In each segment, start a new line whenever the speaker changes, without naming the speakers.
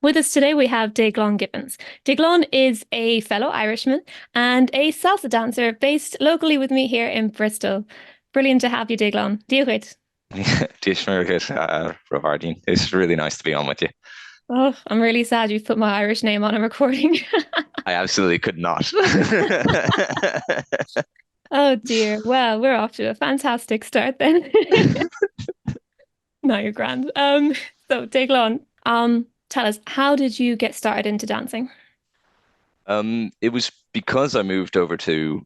With us today, we have Déaglán Gibbons. Déaglán is a fellow Irishman and a salsa dancer based locally with me here in Bristol. Brilliant to have you, Déaglán. Díogait.
Rovardine. It's really nice to be on with you.
Oh, I'm really sad you've put my Irish name on a recording.
I absolutely could not.
Oh dear. Well, we're off to a fantastic start then. No, you're grand. So Déaglán, tell us, how did you get started into dancing?
It was because I moved over to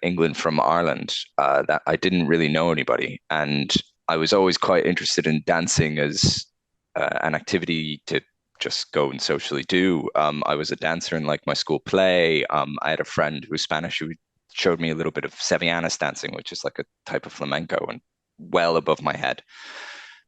England from Ireland that I didn't really know anybody, and I was always quite interested in dancing as an activity to just go and socially do. I was a dancer in like my school play. I had a friend who was Spanish who showed me a little bit of Sevillanas dancing, which is like a type of flamenco and well above my head.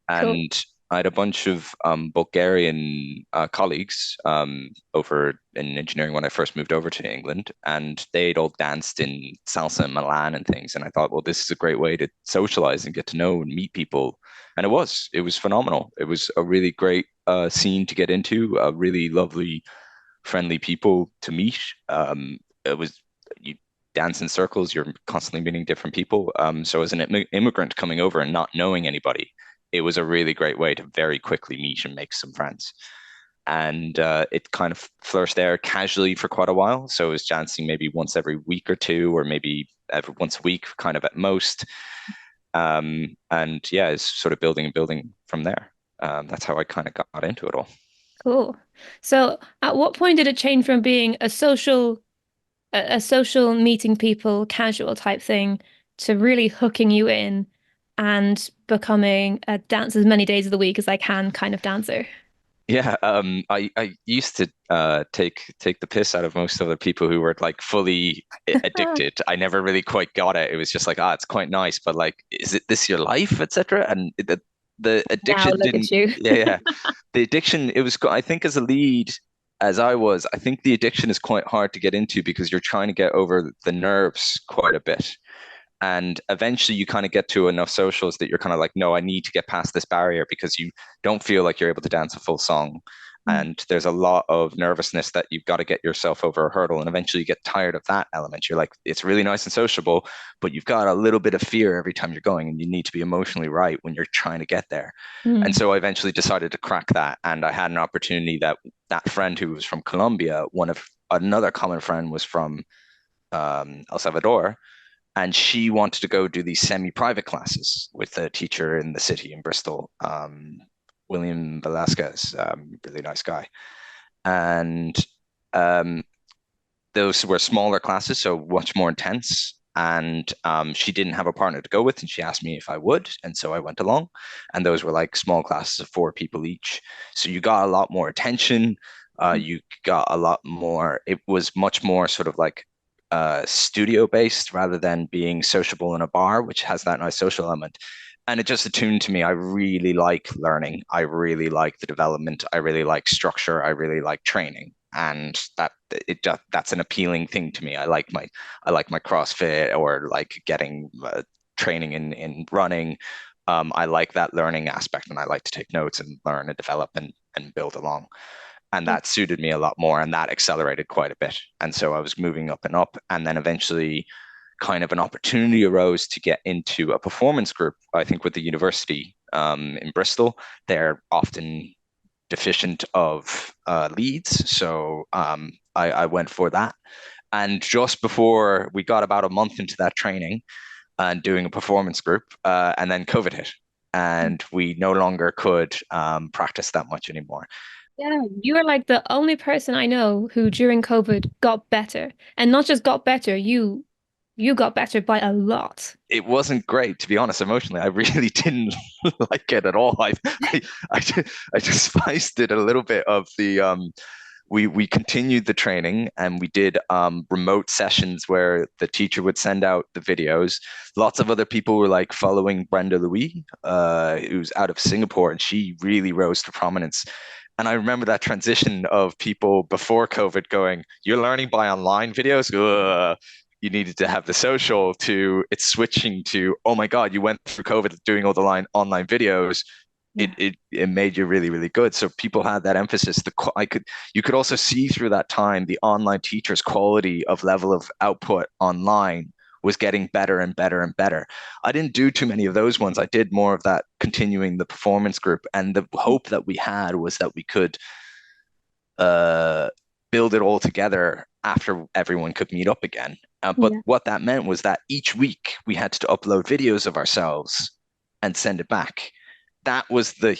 Cool.
And I had a bunch of Bulgarian colleagues over in engineering when I first moved over to England, and they'd all danced in salsa in Milan and things. And I thought, well, this is a great way to socialize and get to know and meet people. And it was phenomenal. It was a really great scene to get into, really lovely, friendly people to meet. It was you dance in circles, you're constantly meeting different people. So as an immigrant coming over and not knowing anybody, it was a really great way to very quickly meet and make some friends. And it kind of flourished there casually for quite a while. So I was dancing maybe once every week or two, or maybe every once a week, kind of at most. And yeah, it's sort of building and building from there. That's how I kind of got into it all.
Cool. So at what point did it change from being a social meeting people, casual type thing to really hooking you in and becoming a dance as many days of the week as I can kind of dancer?
Yeah, I used to take the piss out of most other people who were like fully addicted. I never really quite got it. It was just like, it's quite nice, but like, is it this your life, etc. And the
Now
addiction
look at
didn't.
you.
Yeah, the addiction. I think as a lead, as I was, I think the addiction is quite hard to get into because you're trying to get over the nerves quite a bit. And eventually you kind of get to enough socials that you're kind of like, no, I need to get past this barrier because you don't feel like you're able to dance a full song.
Mm.
And there's a lot of nervousness that you've got to get yourself over a hurdle. And eventually you get tired of that element. You're like, it's really nice and sociable, but you've got a little bit of fear every time you're going and you need to be emotionally right when you're trying to get there. And
Mm.
so I eventually decided to crack that. And I had an opportunity that friend who was from Colombia, one of another common friend was from El Salvador, and she wanted to go do these semi-private classes with a teacher in the city in Bristol, William Velasquez, really nice guy. And um, those were smaller classes, so much more intense. And she didn't have a partner to go with, and she asked me if I would, and so I went along. And those were like small classes of 4 people each, so you got a lot more attention. You got a lot more. It was much more sort of like studio based rather than being sociable in a bar, which has that nice social element. And it just attuned to me. I really like learning. I really like the development. I really like structure. I really like training. And that's an appealing thing to me. I like my CrossFit or like getting training in running. I like that learning aspect, and I like to take notes and learn and develop and build along, and
Yeah.
that suited me a lot more, and that accelerated quite a bit. And so I was moving up and up, and then eventually kind of an opportunity arose to get into a performance group. I think with the university in Bristol, they're often deficient of leads, so I went for that. And just before we got about a month into that training and doing a performance group, and then COVID hit, and we no longer could practice that much anymore.
Yeah, you are like the only person I know who during COVID got better. And not just got better, you got better by a lot.
It wasn't great, to be honest, emotionally. I really didn't like it at all. I, I despised it a little bit of the we continued the training and we did remote sessions where the teacher would send out the videos. Lots of other people were like following Brenda Louis, who's out of Singapore, and she really rose to prominence. And I remember that transition of people before COVID going, "You're learning by online videos." Ugh. You needed to have the social to it's switching to, oh my God, you went through COVID doing all the online videos.
Yeah.
it made you really, really good. So people had that emphasis. You could also see through that time the online teachers' quality of level of output online was getting better and better and better. I didn't do too many of those ones. I did more of that continuing the performance group. And the hope that we had was that we could uh, build it all together after everyone could meet up again. But
Yeah.
what that meant was that each week we had to upload videos of ourselves and send it back. That was the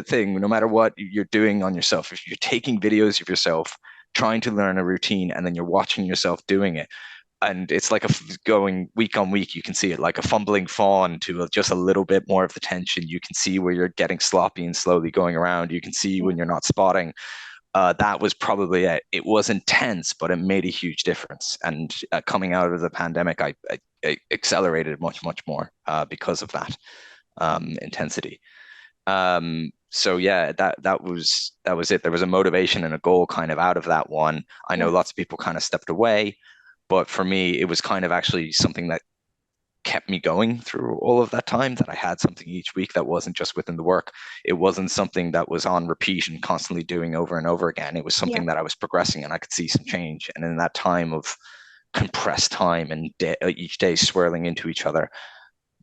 thing. No matter what you're doing on yourself, if you're taking videos of yourself, trying to learn a routine, and then you're watching yourself doing it, and it's like going week on week, you can see it like a fumbling fawn to just a little bit more of the tension. You can see where you're getting sloppy and slowly going around. You can see
Yeah.
when you're not spotting. That was probably it. It was intense, but it made a huge difference. And coming out of the pandemic, I accelerated much, much more because of that intensity. So yeah, that was it. There was a motivation and a goal kind of out of that one. I know
Yeah.
lots of people kind of stepped away, but for me, it was kind of actually something that kept me going through all of that time, that I had something each week that wasn't just within the work. It wasn't something that was on repeat and constantly doing over and over again. It was
Yeah.
something that I was progressing and I could see some change. And in that time of compressed time and each day swirling into each other,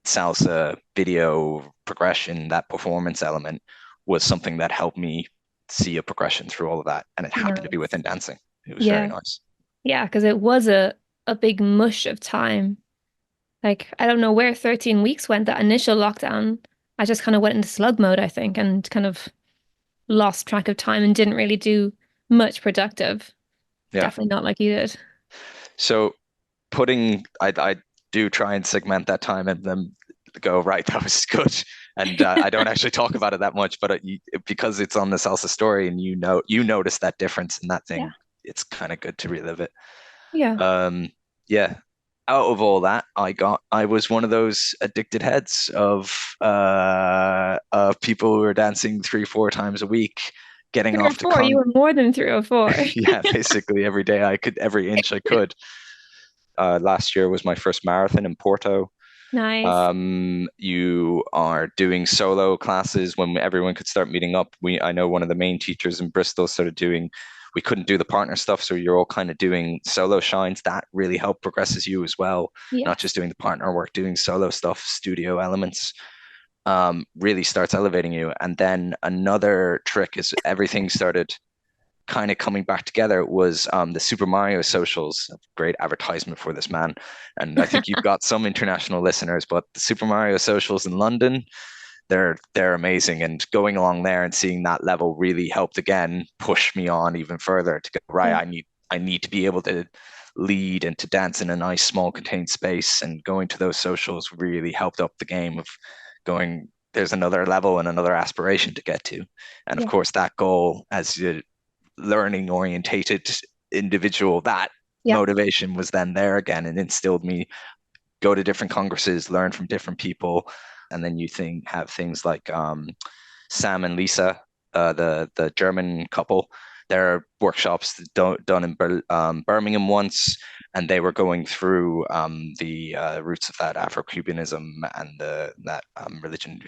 salsa, video, progression, that performance element was something that helped me see a progression through all of that. And it happened to be
Nice.
within dancing. It was very
Yeah.
nice.
Yeah, because it was a big mush of time. Like I don't know where 13 weeks went, that initial lockdown. I just kind of went into slug mode, I think, and kind of lost track of time and didn't really do much productive.
Yeah.
Definitely not like you did.
So I do try and segment that time and then go, right, that was good. And I don't actually talk about it that much, but because it's on the salsa story and you notice that difference in that
Yeah.
thing, it's kind of good to relive it.
Yeah.
Um, yeah. Out of all that, I was one of those addicted heads of people who are dancing 3, 4 times a week, getting
Three or
off to
four. You were more than 3 or 4.
yeah, basically every day I could, every inch I could. Last year was my first marathon in Porto.
Nice.
You are doing solo classes when everyone could start meeting up. I know one of the main teachers in Bristol started doing, we couldn't do the partner stuff, so you're all kind of doing solo shines. That really helped progresses you as well, not just
Yes.
doing the partner work, doing solo stuff, studio elements. Really starts elevating you. And then another trick is everything started kind of coming back together was the Super Mario socials. Great advertisement for this man. And I think you've got some international listeners, but the Super Mario socials in London, they're amazing. And going along there and seeing that level really helped again push me on even further to go, right,
Yeah.
I need to be able to lead and to dance in a nice small contained space. And going to those socials really helped up the game of going, there's another level and another aspiration to get to. And of
Yeah.
course, that goal, as you learning orientated individual, that
Yeah.
motivation was then there again and instilled me, go to different congresses, learn from different people. And then you have things like Sam and Lisa, the German couple. Their workshops done in Birmingham once, and they were going through the roots of that Afro-Cubanism and that religion,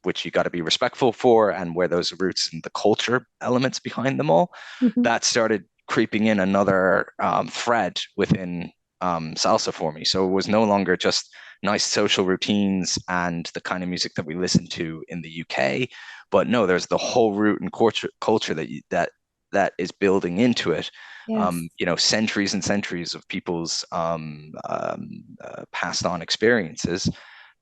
which you got to be respectful for, and where those roots and the culture elements behind them all.
Hmm.
That started creeping in another thread within salsa for me. So it was no longer just nice social routines and the kind of music that we listen to in the UK, but no, there's the whole root and culture that is building into it.
Yes.
Centuries and centuries of people's passed on experiences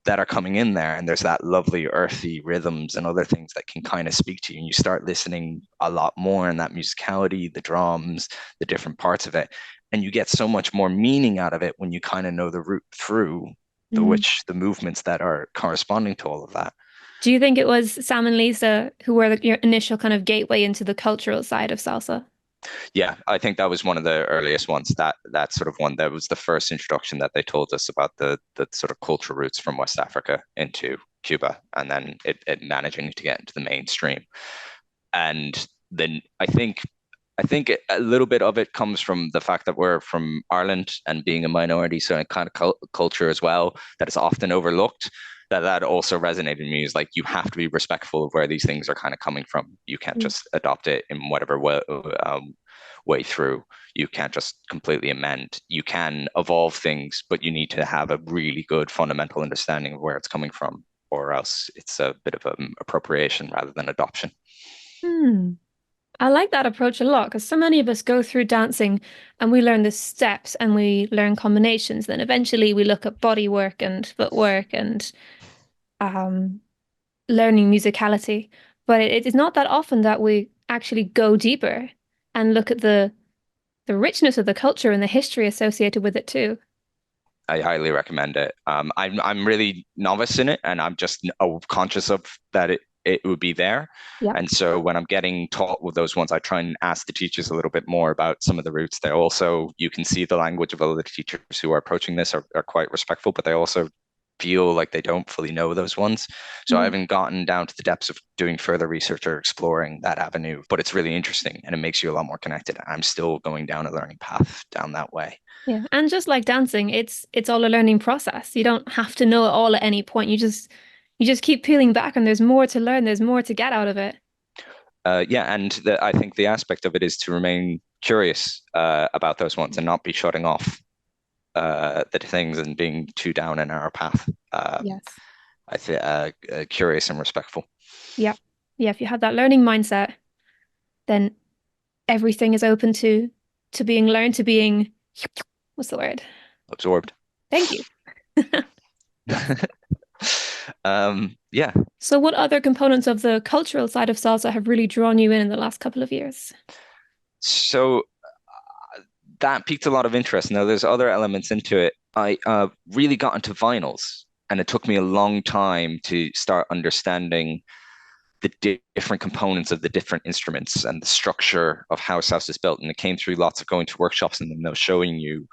that are coming in there, and there's that lovely earthy rhythms and other things that can kind of speak to you, and you start listening a lot more in that musicality, the drums, the different parts of it, and you get so much more meaning out of it when you kind of know the route through
Mm.
the movements that are corresponding to all of that.
Do you think it was Sam and Lisa who were your initial kind of gateway into the cultural side of salsa?
Yeah, I think that was one of the earliest ones. That sort of one, that was the first introduction that they told us about the sort of cultural roots from West Africa into Cuba, and then it managing to get into the mainstream. And then I think a little bit of it comes from the fact that we're from Ireland and being a minority, so a kind of culture as well that is often overlooked. that also resonated in me is like you have to be respectful of where these things are kind of coming from. You can't
Mm.
just adopt it in whatever way through. You can't just completely amend. You can evolve things, but you need to have a really good fundamental understanding of where it's coming from, or else it's a bit of an appropriation rather than adoption.
Hmm. I like that approach a lot because so many of us go through dancing and we learn the steps and we learn combinations. Then eventually we look at body work and footwork and um, learning musicality. But it is not that often that we actually go deeper and look at the richness of the culture and the history associated with it too.
I highly recommend it. I'm really novice in it, and I'm just conscious of that it would be there.
Yeah.
And so when I'm getting taught with those ones, I try and ask the teachers a little bit more about some of the roots. They also, you can see the language of other teachers who are approaching this are quite respectful, but they also feel like they don't fully know those ones. So I
Yeah.
haven't gotten down to the depths of doing further research or exploring that avenue, but it's really interesting and it makes you a lot more connected. I'm still going down a learning path down that way.
Yeah. And just like dancing, it's all a learning process. You don't have to know it all at any point. You just keep peeling back and there's more to learn, there's more to get out of it.
Yeah, and I think the aspect of it is to remain curious about those ones and not be shutting off the things and being too down a narrow path.
Yes.
I think curious and respectful,
Yeah. Yeah. If you have that learning mindset, then everything is open to being learned, to being what's the word?
absorbed.
Thank you. Yes.
Yeah,
So what other components of the cultural side of salsa have really drawn you in the last couple of years?
so that piqued a lot of interest. Now, there's other elements into it. I really got into vinyls, and it took me a long time to start understanding the different components of the different instruments and the structure of how salsa is built. And it came through lots of going to workshops and them showing you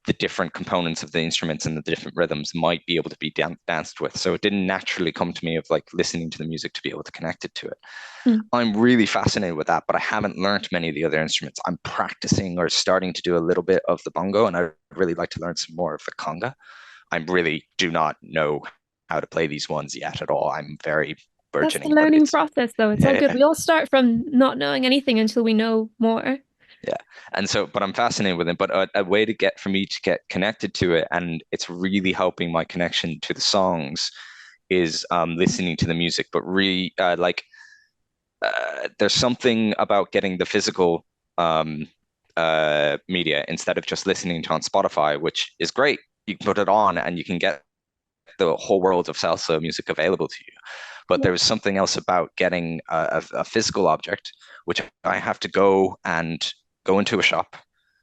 the different components of the instruments and the different rhythms might be able to be danced with. So it didn't naturally come to me of like listening to the music to be able to connect it to it.
Mm.
I'm really fascinated with that, but I haven't learned many of the other instruments. I'm practicing or starting to do a little bit of the bongo, and I'd really like to learn some more of the conga. I really do not know how to play these ones yet at all. I'm very
That's the
burgeoning, but
learning
it's
process, though. It's all good.
yeah,
We all start from not knowing anything until we know more.
yeah. And so, but I'm fascinated with it. But a way to get for me to get connected to it, and it's really helping my connection to the songs, is listening to the music. But really, there's something about getting the physical um, media instead of just listening to on Spotify, which is great. You can put it on and you can get the whole world of salsa music available to you. But
Yeah.
there was something else about getting a physical object, which I have to go and go into a shop,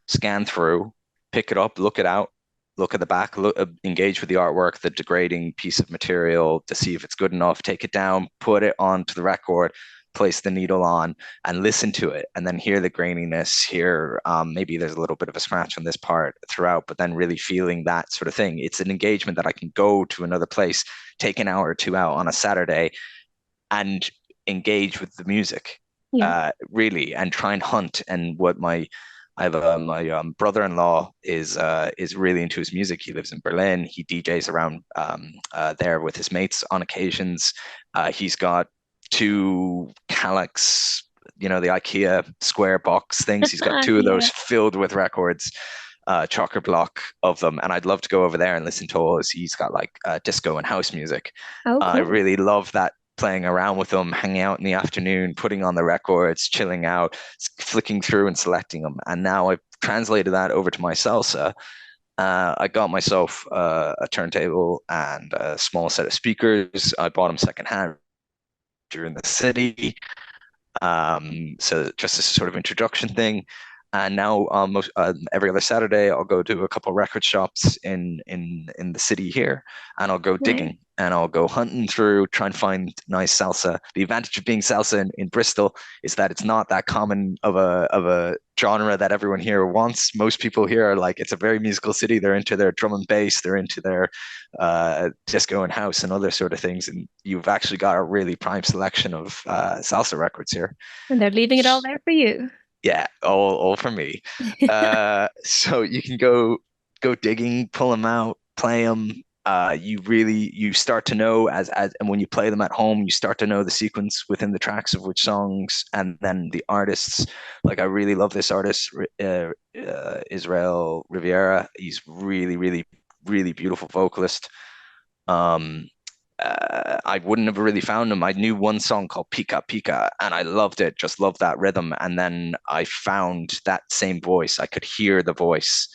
scan through, pick it up, look it out, look at the back, engage with the artwork, the degrading piece of material to see if it's good enough, take it down, put it onto the record, place the needle on and listen to it and then hear the graininess, hear maybe there's a little bit of a scratch on this part throughout, but then really feeling that sort of thing. It's an engagement that I can go to another place, take an hour or two out on a Saturday and engage with the music
Yeah.
really and try and hunt. And what I have my brother-in-law is really into his music. He lives in Berlin. He DJs around there with his mates on occasions. He's got two Kallax, you know, the IKEA square box things. He's got two of those
Yeah.
filled with records, chocker block of them. And I'd love to go over there and listen to all his. He's got like disco and house music.
Oh,
I
cool.
really love that playing around with them, hanging out in the afternoon, putting on the records, chilling out, flicking through and selecting them. And now I've translated that over to my salsa. I got myself a turntable and a small set of speakers. I bought them secondhand during the city. So just as a sort of introduction thing. And now almost every other Saturday, I'll go to a couple of record shops in the city here, and I'll go
Nice.
digging and I'll go hunting through, try and find nice salsa. The advantage of being salsa in Bristol is that it's not that common of a genre that everyone here wants. Most people here are like, it's a very musical city. They're into their drum and bass, they're into their disco and house and other sort of things. And you've actually got a really prime selection of salsa records here.
And they're leaving it all there for you.
Yeah, all for me. So you can go digging, pull them out, play them. you start to know as and when you play them at home, you start to know the sequence within the tracks of which songs, and then the artists. Like I really love this artist, Israel Riviera. He's really beautiful vocalist. Um, I wouldn't have really found him. I knew one song called Pika Pika, and I loved it, just loved that rhythm. And then I found that same voice. I could hear the voice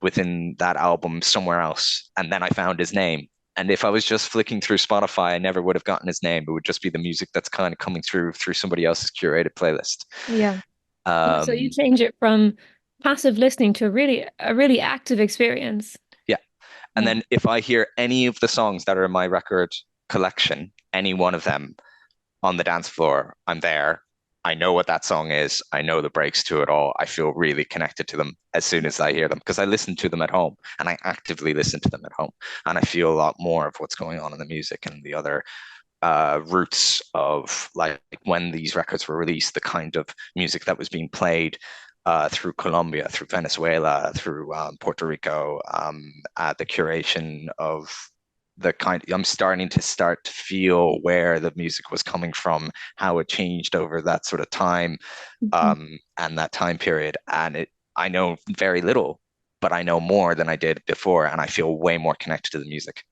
within that album somewhere else. And then I found his name. And if I was just flicking through Spotify, I never would have gotten his name. It would just be the music that's kind of coming through somebody else's curated playlist.
Yeah. Yeah. So you
Um,
change it from passive listening to a really active experience.
yeah. And
Yeah.
then if I hear any of the songs that are in my record collection, any one of them on the dance floor, I'm there. I know what that song is. I know the breaks to it all. I feel really connected to them as soon as I hear them because I listen to them at home and I actively listen to them at home. And I feel a lot more of what's going on in the music and the other roots of like when these records were released, the kind of music that was being played through Colombia, through Venezuela, through Puerto Rico, the curation of the kind. I'm starting to feel where the music was coming from, how it changed over that sort of time,
Mhm.
and that time period. And I know very little, but I know more than I did before, and I feel way more connected to the music.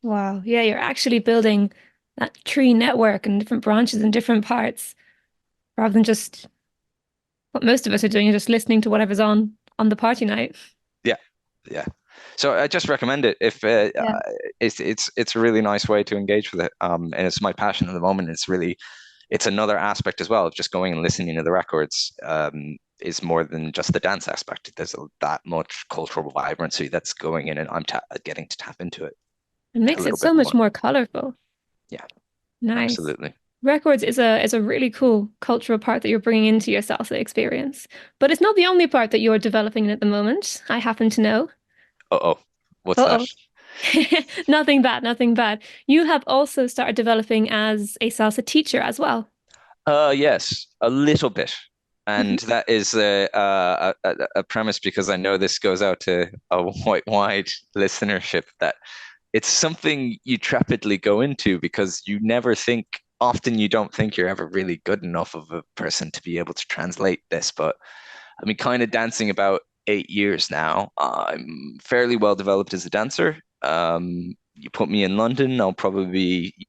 Wow. Yeah, you're actually building that tree network and different branches and different parts rather than just what most of us are doing, is just listening to whatever's on the party night.
Yeah, yeah. So I just recommend it if
Yeah.
it's a really nice way to engage with it. And it's my passion at the moment. It's another aspect as well of just going and listening to the records. Is more than just the dance aspect. There's that much cultural vibrancy that's going in, and I'm ta getting to tap into it
It
a
makes it
little bit
so much
more.
more colorful.
Yeah,
Nice.
absolutely.
Records is a really cool cultural part that you're bringing into your salsa experience. But it's not the only part that you're developing at the moment, I happen to know.
Uh-oh, what's that?
Uh-oh. Nothing bad, nothing bad. You have also started developing as a salsa teacher as well.
Yes, a little bit. And that is a premise because I know this goes out to a wide listenership that it's something you trepidly go into because you never think, often you don't think you're ever really good enough of a person to be able to translate this. But I've been kind of dancing about 8 years now. I'm fairly well developed as a dancer. You put me in London, I'll probably be,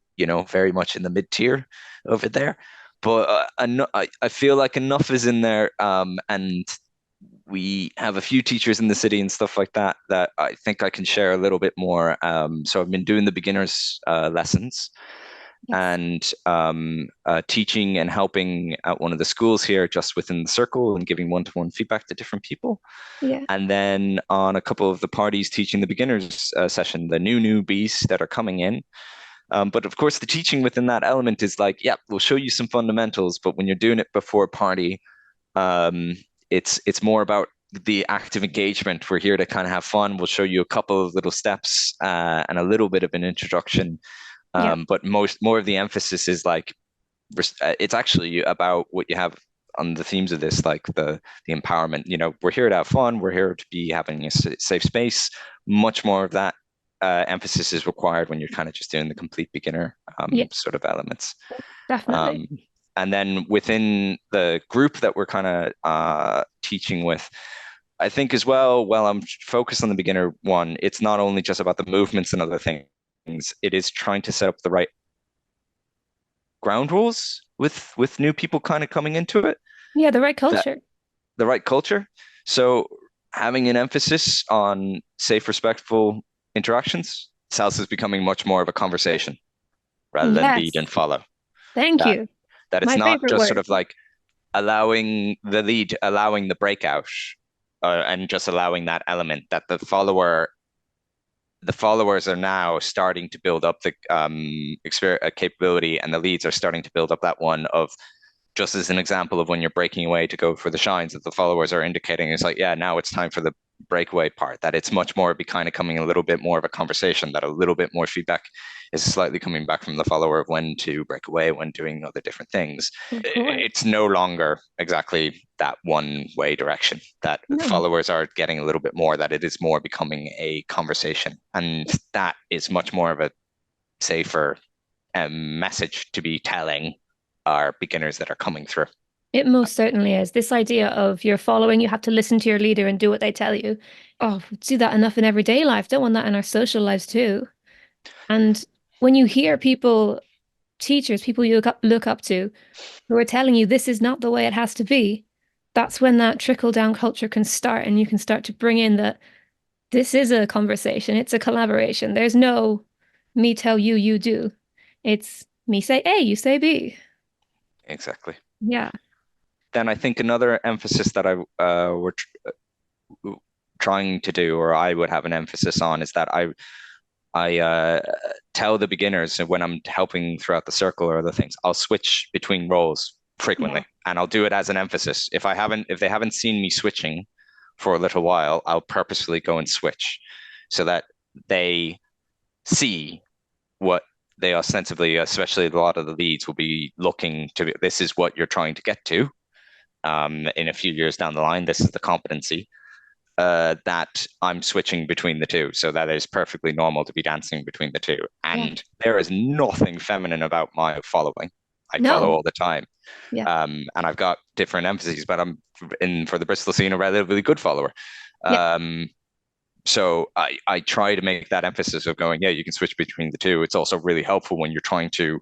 very much in the mid-tier over there. But I feel like enough is in there, and we have a few teachers in the city and stuff like that that I think I can share a little bit more. So I've been doing the beginners lessons
Yes.
and teaching and helping at one of the schools here just within the circle and giving one-to-one feedback to different people.
Yeah.
And then on a couple of the parties, teaching the beginners session, the newbies that are coming in. But of course, the teaching within that element is like, yeah, we'll show you some fundamentals, but when you're doing it before a party, um, it's more about the active engagement. We're here to kind of have fun. We'll show you a couple of little steps and a little bit of an introduction.
Yeah.
But more of the emphasis is like it's actually about what you have on the themes of this, like the empowerment. We're here to have fun. We're here to be having a safe space. Much more of that emphasis is required when you're kind of just doing the complete beginner
Yeah.
sort of elements.
Definitely.
Um, and then within the group that we're kind of teaching with, I think as well, while I'm focused on the beginner one, it's not only just about the movements and other things. It is trying to set up the right ground rules with new people kind of coming into it,
Yeah, the right
that
culture.
the right culture. So having an emphasis on safe, respectful interactions, salsa is becoming much more of a conversation rather than lead
Yes.
and follow.
Thank
That
you.
that it's
My
not
favorite
just sort
word.
of like allowing the lead, allowing the breakout, and just allowing that element that the followers are now starting to build up the capability, and the leads are starting to build up that one of just as an example of when you're breaking away to go for the shines that the followers are indicating. It's like, yeah, now it's time for breakaway part, that it's much more be kind of coming a little bit more of a conversation, that a little bit more feedback is slightly coming back from the follower of when to break away, when doing other different things.
Of course.
It's no longer exactly that one way direction, that
No,
followers are getting a little bit more, that it is more becoming a conversation. And that is much more of a safer message to be telling our beginners that are coming through.
it most certainly is. This idea of you're following, you have to listen to your leader and do what they tell you. Oh, we do that enough in everyday life. Don't want that in our social lives too. And when you hear people, teachers, people you look up to, who are telling you this is not the way it has to be, that's when that trickle down culture can start, and you can start to bring in that this is a conversation, it's a collaboration. There's no me tell you, you do. It's me say A, you say B.
Exactly.
Yeah,
Then I think another emphasis that I were trying to do, or I would have an emphasis on, is that I tell the beginners when I'm helping throughout the circle or other things, I'll switch between roles
yeah,
frequently, and I'll do it as an emphasis. If they haven't seen me switching for a little while, I'll purposefully go and switch so that they see what they ostensibly, especially a lot of the leads, will be looking to. This is what you're trying to get to. In a few years down the line, this is the competency that I'm switching between the two. So that is perfectly normal to be dancing between the two.
yeah.
And there is nothing feminine about my following. I follow
No,
all the time.
yeah,
And I've got different emphases, but I'm in for the Bristol scene a relatively good follower.
yeah,
Um, so I try to make that emphasis of going, yeah, you can switch between the two. It's also really helpful when you're trying to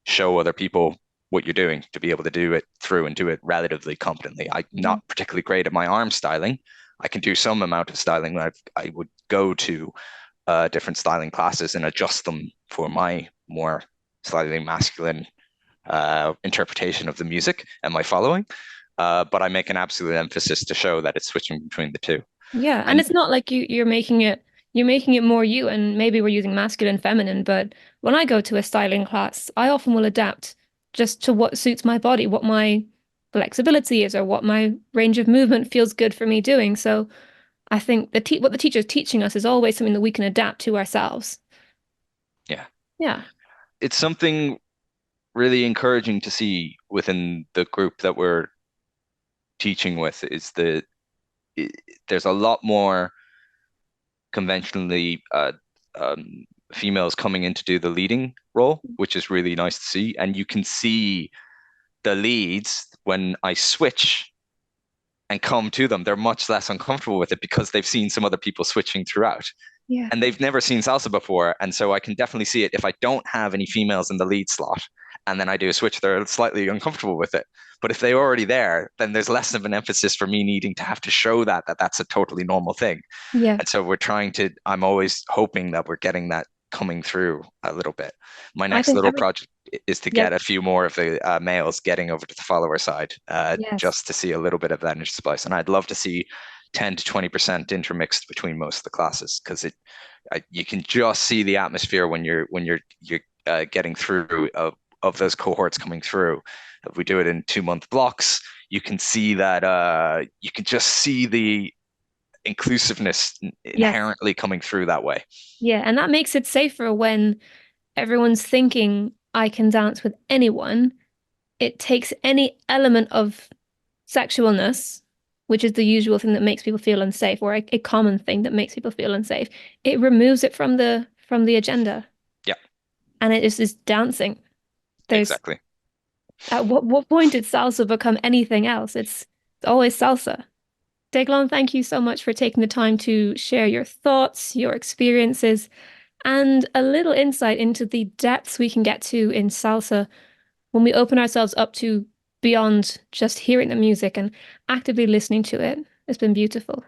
show other people what you're doing to be able to do it through and do it relatively competently. I'm
mhm,
not particularly great at my arm styling. I can do some amount of styling. I would go to different styling classes and adjust them for my more slightly masculine interpretation of the music and my following. But I make an absolute emphasis to show that it's switching between the two.
yeah. And
And
it's not like you're making it more you, and maybe we're using masculine, feminine, but when I go to a styling class, I often will adapt just to what suits my body, what my flexibility is, or what my range of movement feels good for me doing. So I think what the teacher is teaching us is always something that we can adapt to ourselves.
yeah,
Yeah.
it's something really encouraging to see within the group that we're teaching with is there's a lot more conventionally females coming in to do the leading role, which is really nice to see. And you can see the leads when I switch and come to them, they're much less uncomfortable with it because they've seen some other people switching throughout.
Yeah.
And they've never seen salsa before. And so I can definitely see it if I don't have any females in the lead slot and then I do a switch, they're slightly uncomfortable with it. But if they're already there, then there's less of an emphasis for me needing to have to show that that's a totally normal thing.
Yeah.
And so I'm always hoping that we're getting that coming through a little bit. My
I
next
think
little project is to
yeah.
get a few more of the males getting over to the follower side,
Yes.
just to see a little bit of that intersplice. And I'd love to see 10 to 20% intermixed between most of the classes because you can just see the atmosphere when you're getting through of those cohorts coming through. If we do it in 2 month blocks, you can see that you can just see the inclusiveness
Yes.
inherently coming through that way.
Yeah. And that makes it safer when everyone's thinking I can dance with anyone. It takes any element of sexualness, which is the usual thing that makes people feel unsafe, or a common thing that makes people feel unsafe. It removes it from the agenda,
Yeah,
and it is dancing. There's
exactly.
At what point did salsa become anything else? It's always salsa. Déaglán, thank you so much for taking the time to share your thoughts, your experiences, and a little insight into the depths we can get to in salsa when we open ourselves up to beyond just hearing the music and actively listening to it. It's been beautiful.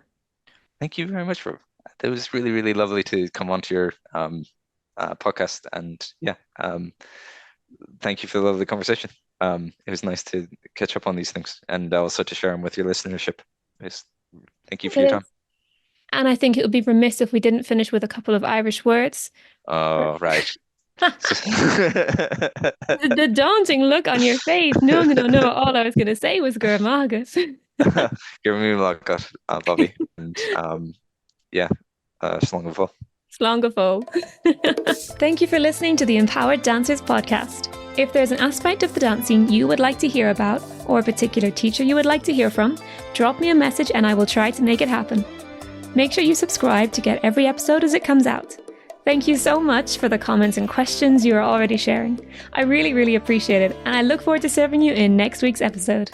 Thank you very much for it was really, really lovely to come onto your podcast. And yeah, thank you for the lovely conversation. It was nice to catch up on these things and also to share them with your listenership. It Thank you
It
for your time.
is. And I think it would be remiss if we didn't finish with a couple of Irish words.
Oh, right.
The daunting look on your face. No, no, no, no. All I was going to say was Gurmagus.
Give me luck, Bobby. And yeah, slán go fóill.
Slán go fóill. Thank you for listening to the Empowered Dancers podcast. If there's an aspect of the dancing you would like to hear about, or a particular teacher you would like to hear from, drop me a message and I will try to make it happen. Make sure you subscribe to get every episode as it comes out. Thank you so much for the comments and questions you are already sharing. I really, really appreciate it, and I look forward to serving you in next week's episode.